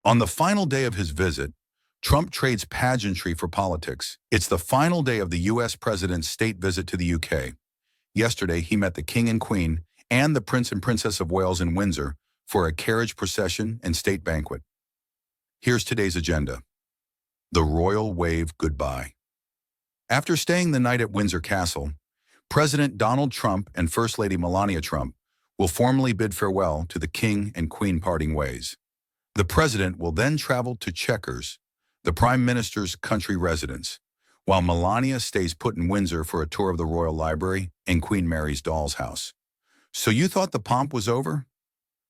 On the final day of his visit, Trump trades pageantry for politics. It's the final day of the U.S. president's state visit to the U.K. Yesterday, he met the King and Queen and the Prince and Princess of Wales in Windsor for a carriage procession and state banquet. Here's today's agenda. The royal wave goodbye. After staying the night at Windsor Castle, President Donald Trump and First Lady Melania Trump will formally bid farewell to the King and Queen parting ways. The president will then travel to Chequers, the Prime Minister's country residence, while Melania stays put in Windsor for a tour of the Royal Library and Queen Mary's doll's house. So you thought the pomp was over?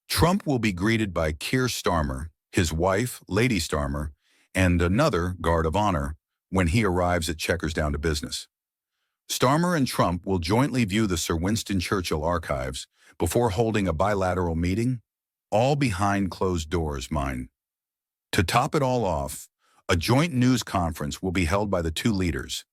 Trump will be greeted by Keir Starmer, his wife, Lady Starmer, and another guard of honor when he arrives at Chequers down to business. Starmer and Trump will jointly view the Sir Winston Churchill archives before holding a bilateral meeting, all behind closed doors, mind. To top it all off, a joint news conference will be held by the two leaders.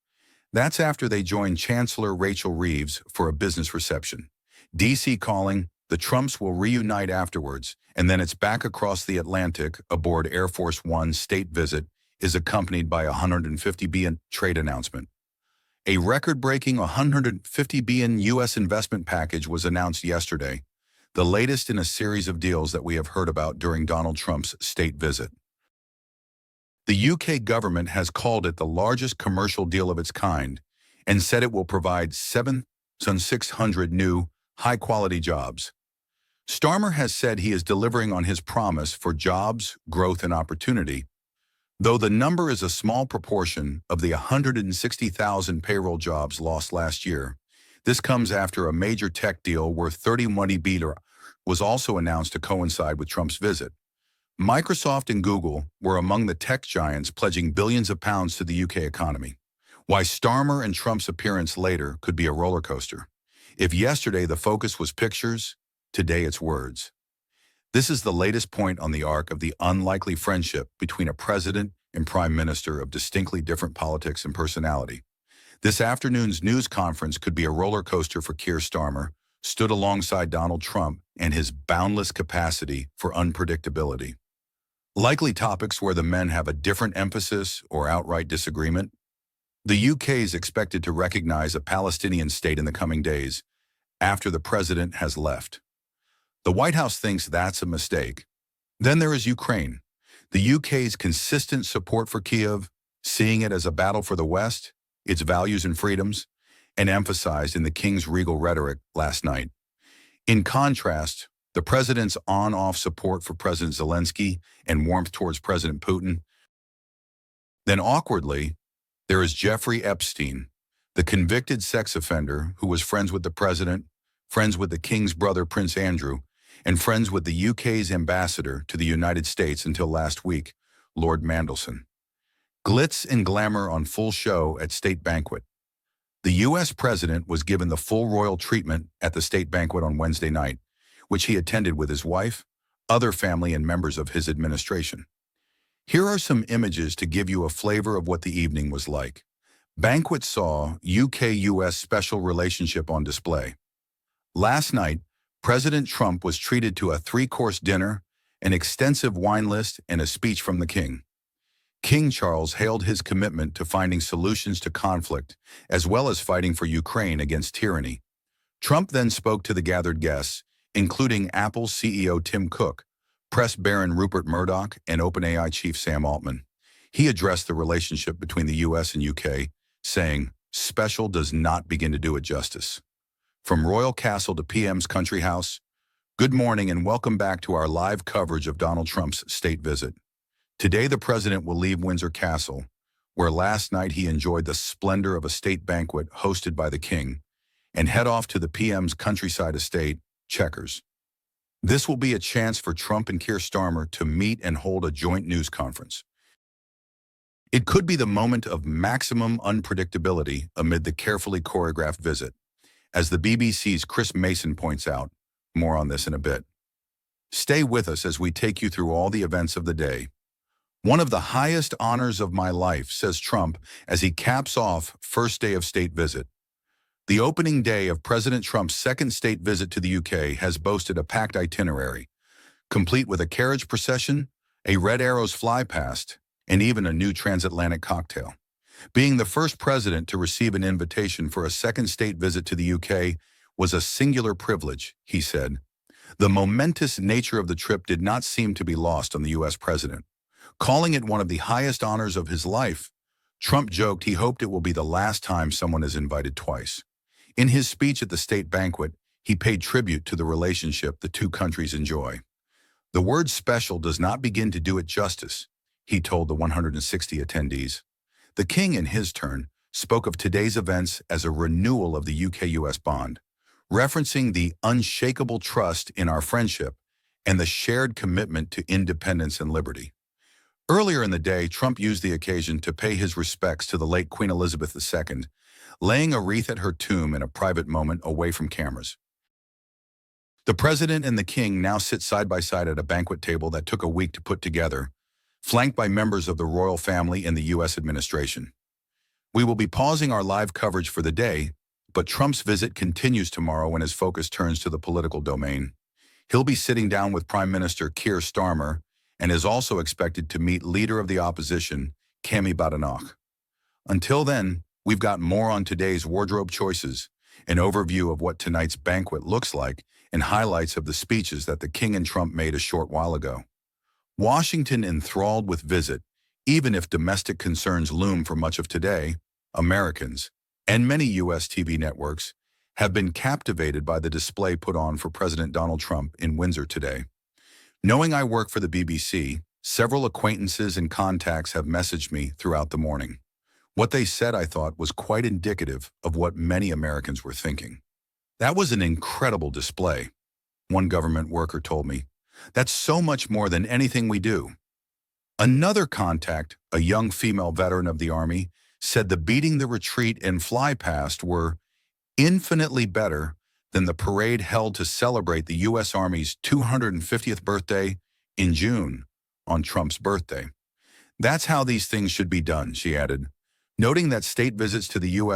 That's after they join Chancellor Rachel Reeves for a business reception. D.C. calling, the Trumps will reunite afterwards, and then it's back across the Atlantic aboard Air Force One's state visit is accompanied by a $150 billion trade announcement. A record-breaking $150 billion U.S. investment package was announced yesterday, the latest in a series of deals that we have heard about during Donald Trump's state visit. The UK government has called it the largest commercial deal of its kind and said it will provide 7,600 new, high-quality jobs. Starmer has said he is delivering on his promise for jobs, growth, and opportunity, though the number is a small proportion of the 160,000 payroll jobs lost last year. This comes after a major tech deal worth $31 billion was also announced to coincide with Trump's visit. Microsoft and Google were among the tech giants pledging billions of pounds to the UK economy. Why Starmer and Trump's appearance later could be a roller coaster. If yesterday the focus was pictures, today it's words. This is the latest point on the arc of the unlikely friendship between a president and prime minister of distinctly different politics and personality. This afternoon's news conference could be a roller coaster for Keir Starmer, stood alongside Donald Trump and his boundless capacity for unpredictability. Likely topics where the men have a different emphasis or outright disagreement. The UK is expected to recognize a Palestinian state in the coming days, after the president has left. The White House thinks that's a mistake. Then there is Ukraine. The UK's consistent support for Kyiv, seeing it as a battle for the West, its values and freedoms, and emphasized in the King's regal rhetoric last night. In contrast, the president's on-off support for President Zelensky and warmth towards President Putin. Then awkwardly, there is Jeffrey Epstein, the convicted sex offender who was friends with the president, friends with the King's brother Prince Andrew, and friends with the UK's ambassador to the United States until last week, Lord Mandelson. Glitz and glamour on full show at state banquet. The U.S. president was given the full royal treatment at the state banquet on Wednesday night, which he attended with his wife, other family, and members of his administration. Here are some images to give you a flavor of what the evening was like. Banquet saw UK-US special relationship on display. Last night, President Trump was treated to a 3-course dinner, an extensive wine list, and a speech from the King. King Charles hailed his commitment to finding solutions to conflict, as well as fighting for Ukraine against tyranny. Trump then spoke to the gathered guests, including Apple's CEO Tim Cook, press baron Rupert Murdoch, and OpenAI chief Sam Altman. He addressed the relationship between the U.S. and UK, saying, "Special does not begin to do it justice." From Royal Castle to PM's country house, good morning and welcome back to our live coverage of Donald Trump's state visit. Today, the president will leave Windsor Castle, where last night he enjoyed the splendor of a state banquet hosted by the King, and head off to the PM's countryside estate, Chequers. This will be a chance for Trump and Keir Starmer to meet and hold a joint news conference. It could be the moment of maximum unpredictability amid the carefully choreographed visit. As the BBC's Chris Mason points out, more on this in a bit. Stay with us as we take you through all the events of the day. One of the highest honors of my life, says Trump as he caps off first day of state visit. The opening day of President Trump's second state visit to the UK has boasted a packed itinerary, complete with a carriage procession, a red arrows fly past, and even a new transatlantic cocktail. Being the first president to receive an invitation for a second state visit to the UK was a singular privilege, he said. The momentous nature of the trip did not seem to be lost on the U.S. president. Calling it one of the highest honors of his life, Trump joked he hoped it will be the last time someone is invited twice. In his speech at the state banquet, he paid tribute to the relationship the two countries enjoy. The word special does not begin to do it justice, he told the 160 attendees. The king, in his turn, spoke of today's events as a renewal of the UK-US bond, referencing the unshakable trust in our friendship and the shared commitment to independence and liberty. Earlier in the day, Trump used the occasion to pay his respects to the late Queen Elizabeth II, laying a wreath at her tomb in a private moment away from cameras. The president and the king now sit side by side at a banquet table that took a week to put together, flanked by members of the royal family and the U.S. administration. We will be pausing our live coverage for the day, but Trump's visit continues tomorrow when his focus turns to the political domain. He'll be sitting down with Prime Minister Keir Starmer and is also expected to meet leader of the opposition, Kemi Badenoch. Until then, we've got more on today's wardrobe choices, an overview of what tonight's banquet looks like, and highlights of the speeches that the king and Trump made a short while ago. Washington enthralled with visit, even if domestic concerns loom for much of today, Americans, and many U.S. TV networks, have been captivated by the display put on for President Donald Trump in Windsor today. Knowing I work for the BBC, several acquaintances and contacts have messaged me throughout the morning. What they said, I thought, was quite indicative of what many Americans were thinking. That was an incredible display, one government worker told me. That's so much more than anything we do. Another contact, a young female veteran of the Army, said the beating the retreat and fly past were infinitely better than the parade held to celebrate the U.S. Army's 250th birthday in June, on Trump's birthday. That's how these things should be done, she added, noting that state visits to the U.S.